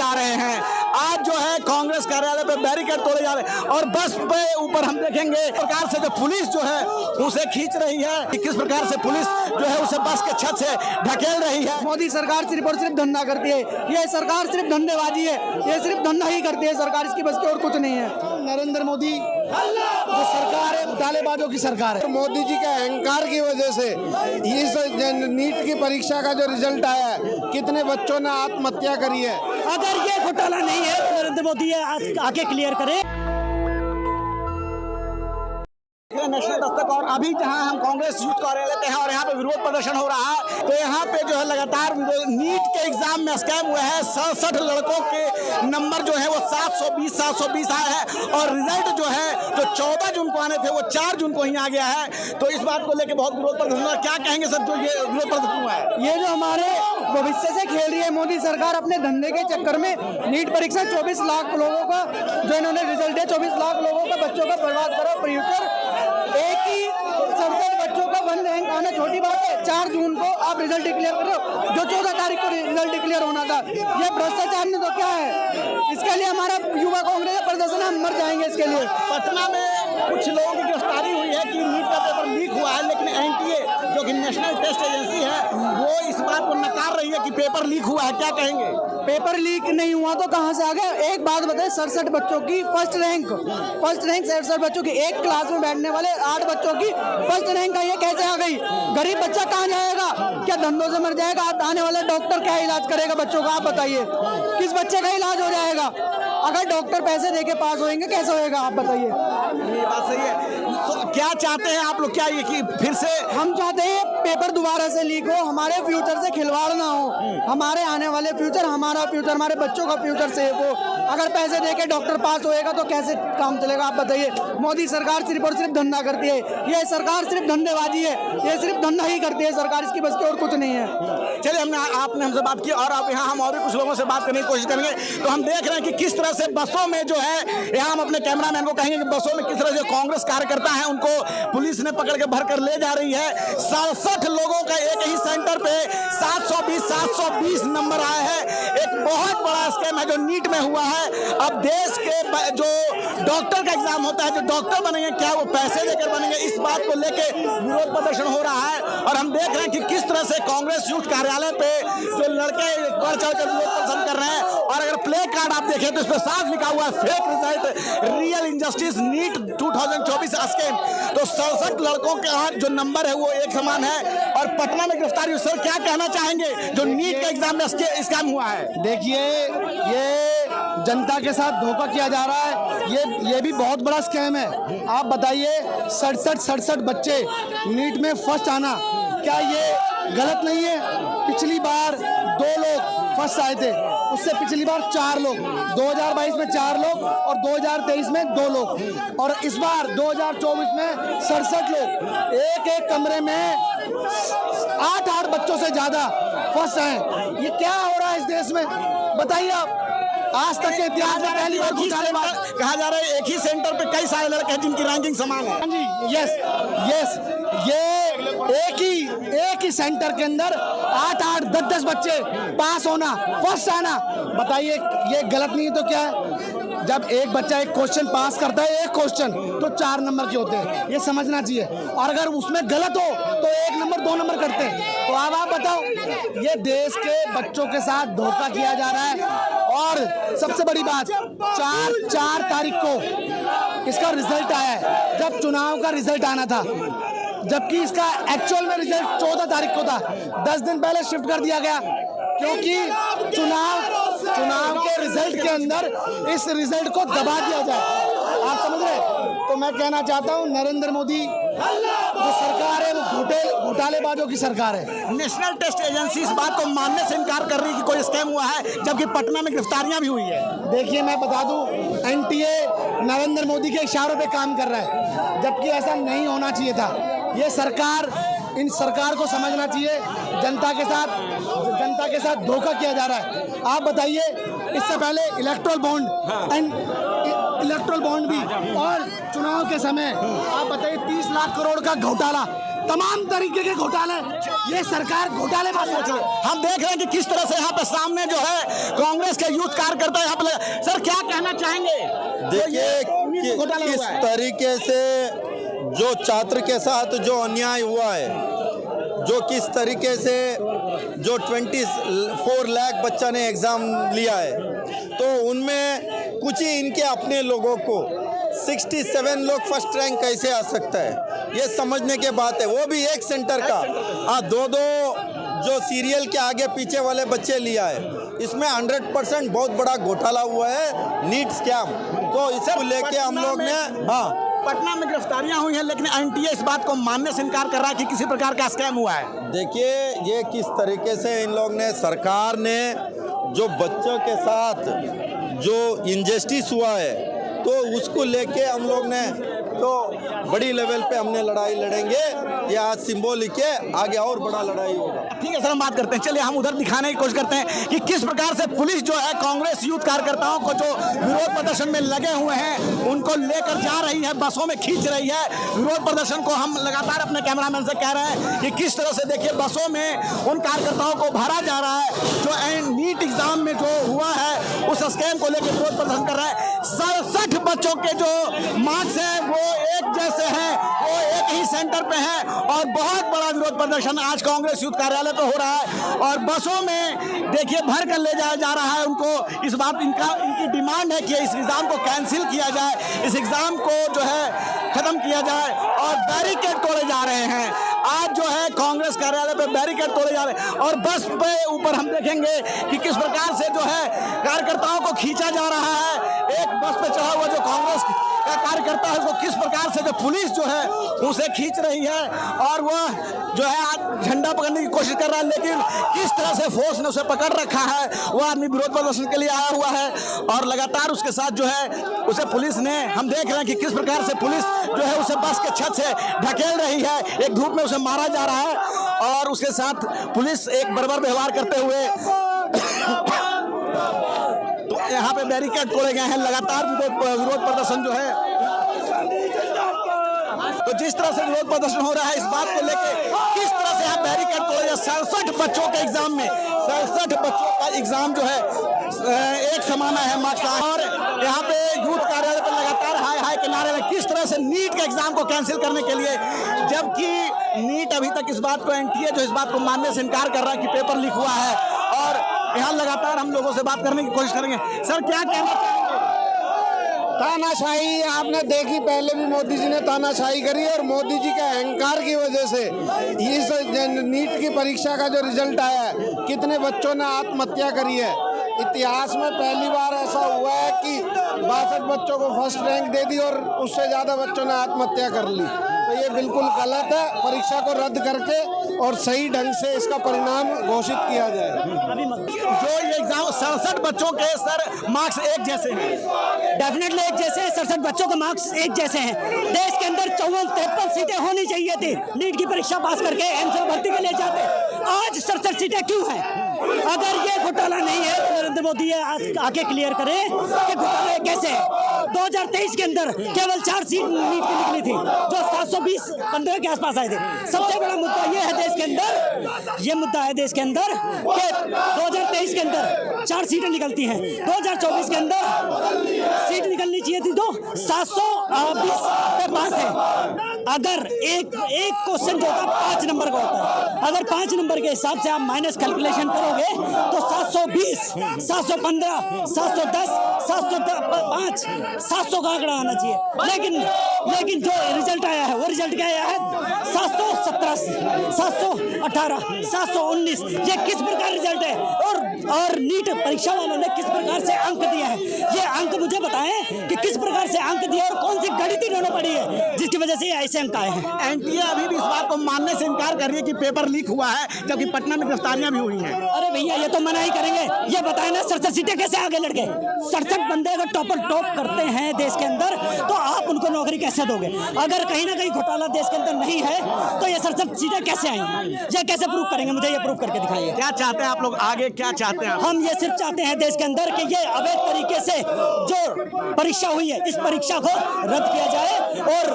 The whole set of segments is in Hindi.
जा रहे हैं। आज जो है कांग्रेस कार्यालय पे बैरिकेड तोड़े जा रहे हैं और बस पे ऊपर हम देखेंगे इस प्रकार से जो पुलिस जो है उसे खींच रही है कि किस प्रकार से पुलिस जो है उसे बस के छत से ढकेल रही है। मोदी सरकार सिर्फ और सिर्फ धंधा करती है, ये सरकार सिर्फ धंधेबाजी है, ये सिर्फ धंधा ही करती है सरकार, इसकी बस की और कुछ नहीं है। नरेंद्र मोदी जो सरकार है घोटालेबाजों की सरकार है। मोदी जी के अहंकार की वजह से इस नीट की परीक्षा का जो रिजल्ट आया है, कितने बच्चों ने आत्महत्या करी है। अगर ये घोटाला नहीं है तो नरेंद्र मोदी आके क्लियर करे। नेशनल दस्तक और अभी जहां हम कांग्रेस यूथ कार्यालय पे हैं और यहाँ पे विरोध प्रदर्शन हो रहा है, तो यहाँ पे जो है लगातार नीट के एग्जाम में स्कैम हुआ है। 67 लड़कों के नंबर जो है वो 720 आए हैं और रिजल्ट जो है जो 14 जून को आने थे वो 4 जून को ही आ गया है। तो इस बात को लेकर बहुत विरोध प्रदर्शन हुआ। क्या कहेंगे सर जो ये विरोध प्रदर्शन हुआ है? ये जो हमारे भविष्य से खेल रही है मोदी सरकार अपने धंधे के चक्कर में। नीट परीक्षा 24 लाख लोगों का जो इन्होंने रिजल्ट दिया, 24 लाख लोगों का बच्चों का बर्बाद करो फ्यूचर। एक ही 67 बच्चों का 1 रैंक आना छोटी बात है। 4 जून को आप रिजल्ट डिक्लेयर कर रहे हो, जो 14 तारीख को रिजल्ट डिक्लेयर होना था। ये भ्रष्टाचार ने तो क्या है? इसके लिए हमारा युवा कांग्रेस का प्रदर्शन, हम मर जाएंगे इसके लिए। पटना में कुछ लोगों की गिरफ्तारी हुई है कि नीट का पेपर लीक हुआ है, लेकिन एनटीए जो कि नेशनल टेस्ट एजेंसी है वो इस बात को नकार रही है कि पेपर लीक हुआ है। क्या कहेंगे? पेपर लीक नहीं हुआ तो कहां से आ गया? एक बात बताए, 67 बच्चों की फर्स्ट रैंक 67 बच्चों की, एक क्लास में बैठने वाले 8 बच्चों की फर्स्ट रैंक आई है, कैसे आ गई? गरीब बच्चा कहां जाएगा? क्या धंधों से मर जाएगा? आने वाला डॉक्टर क्या इलाज करेगा बच्चों का? आप बताइए, किस बच्चे का इलाज हो जाएगा? अगर डॉक्टर पैसे देके पास होएंगे कैसे होएगा? आप बताइए। ये बात सही है। तो क्या चाहते हैं आप लोग? क्या ये कि फिर से हम चाहते हैं पेपर दोबारा से लीक हो, हमारे फ्यूचर से खिलवाड़ ना हो, हमारे आने वाले फ्यूचर, हमारा फ्यूचर, हमारे बच्चों का फ्यूचर सेफ हो। अगर पैसे देके डॉक्टर पास होएगा तो कैसे काम चलेगा? आप बताइए। मोदी सरकार सिर्फ और सिर्फ धंधा करती है, ये सरकार सिर्फ धंधेबाजी है, ये सिर्फ धंधा ही करती है सरकार, इसकी बस की और कुछ नहीं है। चलिए, आपने हमसे बात की और अब यहाँ हम और भी कुछ लोगों से बात करने की कोशिश करेंगे। तो हम देख रहे हैं कि किस तरह से बसों में जो है, यहाँ हम अपने कैमरामैन को कहेंगे कि बसों में किस तरह से कांग्रेस कार्यकर्ता है उनको पुलिस ने पकड़ के भर कर ले जा रही है। 67 लोगों का एक ही सेंटर पे 720 नंबर आए हैं। एक बहुत बड़ा स्कैम है जो नीट में हुआ है। अब देश के जो डॉक्टर का एग्जाम होता है, जो डॉक्टर बनेंगे क्या वो पैसे देकर बनेंगे? इस बात को लेकर विरोध प्रदर्शन हो रहा है और हम देख रहे हैं कि किस तरह से कांग्रेस यूथ कार्यालय पे जो लड़के बढ़ चढ़ कर विरोध प्रदर्शन कर रहे हैं। और अगर प्ले कार्ड आप देखें तो इस पर साफ लिखा हुआ है fake result, real injustice, NEET 2024 scam. तो 67 लड़कों के आज जो नंबर है वो एक समान है और पटना में गिरफ्तारी हुई। सर, क्या कहना चाहेंगे जो नीट के एग्जाम में स्कैम हुआ है? देखिए, ये जनता के साथ धोखा किया जा रहा है। ये भी बहुत बड़ा स्कैम है। आप बताइए, 67 बच्चे नीट में फर्स्ट आना, क्या ये गलत नहीं है? पिछली बार 2 लोग फर्स्ट आए थे, उससे पिछली बार 4 लोग, 2022 में 4 लोग और 2023 में 2 लोग और इस बार 2024 में 67 लोग। एक कमरे में 8 बच्चों से ज्यादा फर्स्ट हैं। ये क्या हो रहा है इस देश में? बताइए आप। आज तक के इतिहास में पहली बार कहा जा रहा है एक ही सेंटर पे कई सारे लड़के हैं जिनकी रैंकिंग समान है। यस, ये एक ही सेंटर के अंदर 8 10 बच्चे पास होना, फर्स्ट आना। बताइए, ये गलत नहीं है तो क्या है? जब एक बच्चा एक क्वेश्चन पास करता है, एक क्वेश्चन, तो 4 नंबर के होते हैं, ये समझना चाहिए। और अगर उसमें गलत हो तो 1 नंबर 2 नंबर करते हैं। तो अब आप बताओ, ये देश के बच्चों के साथ धोखा किया जा रहा है। और सबसे बड़ी बात, 4 तारीख को इसका रिजल्ट आया है, जब चुनाव का रिजल्ट आना था, जबकि इसका एक्चुअल में रिजल्ट 14 तारीख को था। 10 दिन पहले शिफ्ट कर दिया गया क्योंकि चुनाव के रिजल्ट के अंदर इस रिजल्ट को दबा दिया जाए। आप समझ रहे? तो मैं कहना चाहता हूं, नरेंद्र मोदी जो सरकार है वो घोटालेबाजों की सरकार है। नेशनल टेस्ट एजेंसी इस बात को मानने से इनकार कर रही है कि कोई स्कैम हुआ है, जबकि पटना में गिरफ्तारियां भी हुई है। देखिए, मैं बता दूं, एनटीए नरेंद्र मोदी के इशारों पे काम कर रहा है, जबकि ऐसा नहीं होना चाहिए था। ये सरकार, इन सरकार को समझना चाहिए, जनता के साथ धोखा किया जा रहा है। आप बताइए, इससे पहले इलेक्ट्रल बॉन्ड भी और चुनाव के समय आप बताइए 30 लाख करोड़ का घोटाला, तमाम तरीके के घोटाले, ये सरकार घोटाले हम देख रहे हैं कि किस तरह से यहाँ पे सामने जो है कांग्रेस के यूथ कार्यकर्ता यहाँ पे। सर क्या कहना चाहेंगे? देखिए किस तरीके से जो छात्र के साथ जो अन्याय हुआ है, जो किस तरीके से जो 24 लाख बच्चा ने एग्ज़ाम लिया है, तो उनमें कुछ ही इनके अपने लोगों को 67 लोग फर्स्ट रैंक कैसे आ सकता है, ये समझने के बात है। वो भी एक सेंटर का, हाँ, दो जो सीरियल के आगे पीछे वाले बच्चे लिया है, इसमें 100% बहुत बड़ा घोटाला हुआ है, नीट स्कैम। तो इसको लेके हम लोग ने, हाँ, पटना में गिरफ्तारियां हुई हैं, लेकिन एनटीए इस बात को मानने से इनकार कर रहा है कि किसी प्रकार का स्कैम हुआ है। देखिए ये किस तरीके से इन लोग ने, सरकार ने जो बच्चों के साथ जो इनजस्टिस हुआ है, तो उसको लेके हम लोग ने तो बड़ी लेवल पे हमने लड़ाई लड़ेंगे। ये आज सिंबॉलिक है, आगे और बड़ा लड़ाई होगा। ठीक है सर, हम बात करते हैं। चलिए हम उधर दिखाने की कोशिश करते हैं कि किस प्रकार से पुलिस जो है कांग्रेस यूथ कार्यकर्ताओं को जो विरोध प्रदर्शन में लगे हुए हैं उनको लेकर जा रही है, बसों में खींच रही है। विरोध प्रदर्शन को हम लगातार अपने कैमरामैन से कह रहे हैं कि किस तरह से देखिए बसों में उन कार्यकर्ताओं को भरा जा रहा है जो नीट एग्जाम में जो हुआ है उस स्कैम को लेकर विरोध प्रदर्शन कर रहा है। 67 बच्चों के जो मार्क्स हैं वो एक जैसे हैं, वो एक ही सेंटर पे हैं और बहुत बड़ा विरोध प्रदर्शन आज कांग्रेस यूथ कार्यालय पे हो रहा है और बसों में देखिए भर कर ले जाया जा रहा है उनको। इस बात इनकी डिमांड है कि इस एग्जाम को कैंसिल किया जाए, इस एग्जाम को जो है खत्म किया जाए और बैरिकेड तोड़े जा रहे हैं। आज जो है कांग्रेस कार्यालय पे बैरिकेड तोड़े जा रहे हैं और बस पे ऊपर हम देखेंगे कि किस प्रकार से जो है कार्यकर्ताओं को खींचा जा रहा है। एक बस पे चढ़ा हुआ जो कांग्रेस का कार्यकर्ता है उसको किस प्रकार से जो पुलिस जो है उसे खींच रही है और वह जो है आज झंडा पकड़ने की कोशिश कर रहा है, लेकिन किस तरह से फोर्स ने उसे पकड़ रखा है। वो आदमी विरोध प्रदर्शन के लिए आया हुआ है और लगातार उसके साथ जो है उसे पुलिस ने, हम देख रहे हैं कि किस प्रकार से पुलिस जो है उसे बस के छत से ढकेल रही है, एक धूप में उसे मारा जा रहा है और उसके साथ पुलिस एक बर्बर व्यवहार करते हुए तो यहाँ पे बैरिकेड तोड़े गए हैं। लगातार विरोध प्रदर्शन जो है, तो जिस तरह से विरोध प्रदर्शन हो रहा है इस बात को लेके किस तरह से यहाँ बैरिकेड तोड़े गए। 67 बच्चों के एग्जाम में 67 बच्चों का एग्जाम जो है एक समाना है मार्क्स और यहाँ पे यूथ कार्यालय पर लगातार हाय हाय के नारे में किस तरह से नीट के एग्जाम को कैंसिल करने के लिए, जबकि नीट अभी तक इस बात को, एनटीए जो इस बात को मानने से इनकार कर रहा है कि पेपर लीक हुआ है और यहाँ लगातार हम लोगों से बात करने की कोशिश करेंगे। सर क्या कहना चाहेंगे? तानाशाही आपने देखी, पहले भी मोदी जी ने तानाशाही करी और मोदी जी के अहंकार की वजह से इस नीट की परीक्षा का जो रिजल्ट आया है, कितने बच्चों ने आत्महत्या करी है। इतिहास में पहली बार ऐसा हुआ है कि 62 बच्चों को फर्स्ट रैंक दे दी और उससे ज़्यादा बच्चों ने आत्महत्या कर ली। तो ये बिल्कुल गलत है, परीक्षा को रद्द करके और सही ढंग से इसका परिणाम घोषित किया जाए। जो ये एग्जाम 67 बच्चों के सर मार्क्स एक जैसे हैं, डेफिनेटली एक जैसे हैं। 67 बच्चों के मार्क्स एक जैसे हैं। देश के अंदर 54-53 सीटें होनी चाहिए थी नीट की परीक्षा पास करके एम्स में भर्ती के लिए जाते। आज 67 सीटें क्यों हैं? अगर ये घोटाला नहीं है तो नरेंद्र मोदी आज आके क्लियर करें कि घोटाला कैसे है। 2023 के अंदर केवल 4 सीट नीट की निकली थी जो 720-15 के आसपास आए थे। सबसे बड़ा मुद्दा ये है देश के अंदर, ये मुद्दा है देश के अंदर कि 2023 के अंदर 4 सीटें निकलती हैं, 2024 के अंदर सीट निकलनी चाहिए थी तो 720 पे पास है। अगर एक क्वेश्चन जो होता है 5 नंबर का होता है, अगर 5 नंबर के हिसाब से आप माइनस कैलकुलेशन करोगे तो 720, 715, 710, 705, 700 का आंकड़ा आना चाहिए। लेकिन जो रिजल्ट आया है वो रिजल्ट क्या आया है? 717, 718, 719। ये किस प्रकार रिजल्ट है? और नीट परीक्षा वालों ने किस प्रकार से अंक दिए हैं, ये अंक मुझे बताएं कि किस प्रकार से अंक दिए और कौन सी गणित इन्होंने पढ़ी है जिसकी वजह से ऐसे अंक आए हैं। एनटीए अभी भी इस बात को मानने से इनकार कर रही है कि पेपर लीक हुआ है, जबकि पटना में गिरफ्तारियां भी हुई हैं। अरे भैया ये तो मना ही करेंगे। ये बताए ना 67 सीटें कैसे आगे लड़ गए? 67 बंदे अगर टॉप करते हैं देश के अंदर तो आप उनको नौकरी कैसे दोगे? अगर कहीं ना कहीं घोटाला देश के अंदर नहीं है तो ये 67 सीटें कैसे आई? ये कैसे प्रूव करेंगे? मुझे ये प्रूव करके दिखाइए। क्या चाहते हैं आप लोग आगे, क्या चाहते चाहते हैं आप? हम ये सिर्फ चाहते हैं देश के अंदर कि ये अवैध तरीके से जो परीक्षा हुई है इस परीक्षा को रद्द किया जाए और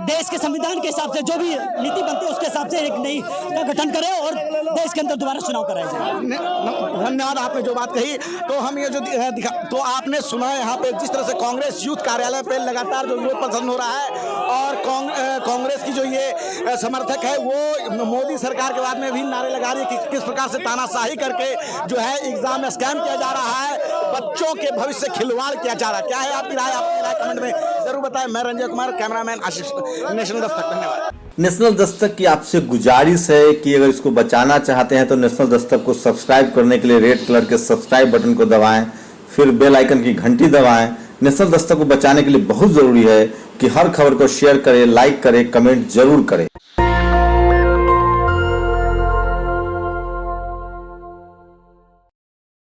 देश के संविधान के हिसाब से जो भी नीति बनती है उसके हिसाब से एक नई का गठन करें और देश के अंदर दोबारा चुनाव कराया जाए। धन्यवाद, आपने जो बात कही। तो हम ये जो दिखा, तो आपने सुना है यहाँ पे जिस तरह से कांग्रेस यूथ कार्यालय पे लगातार जो विरोध प्रदर्शन हो रहा है और कांग्रेस की जो ये समर्थक है वो मोदी सरकार के बाद में भी नारे लगा रही है कि किस प्रकार से तानाशाही करके जो है एग्जाम में स्कैम किया जा रहा है, बच्चों के भविष्य से खिलवाड़ किया जा रहा है। क्या है आपकी राय? अपनी राय कमेंट में जरूर बताएं। मैं रंजय कुमार, कैमरामैन आशीष, नेशनल दस्तक। धन्यवाद। नेशनल दस्तक की आपसे गुजारिश है कि अगर इसको बचाना चाहते हैं तो नेशनल दस्तक को सब्सक्राइब करने के लिए रेड कलर के सब्सक्राइब बटन को दबाएं, फिर बेल आइकन की घंटी दबाएं। नेशनल दस्तक को बचाने के लिए बहुत जरूरी है कि हर खबर को शेयर करें, लाइक करें, कमेंट जरूर करें।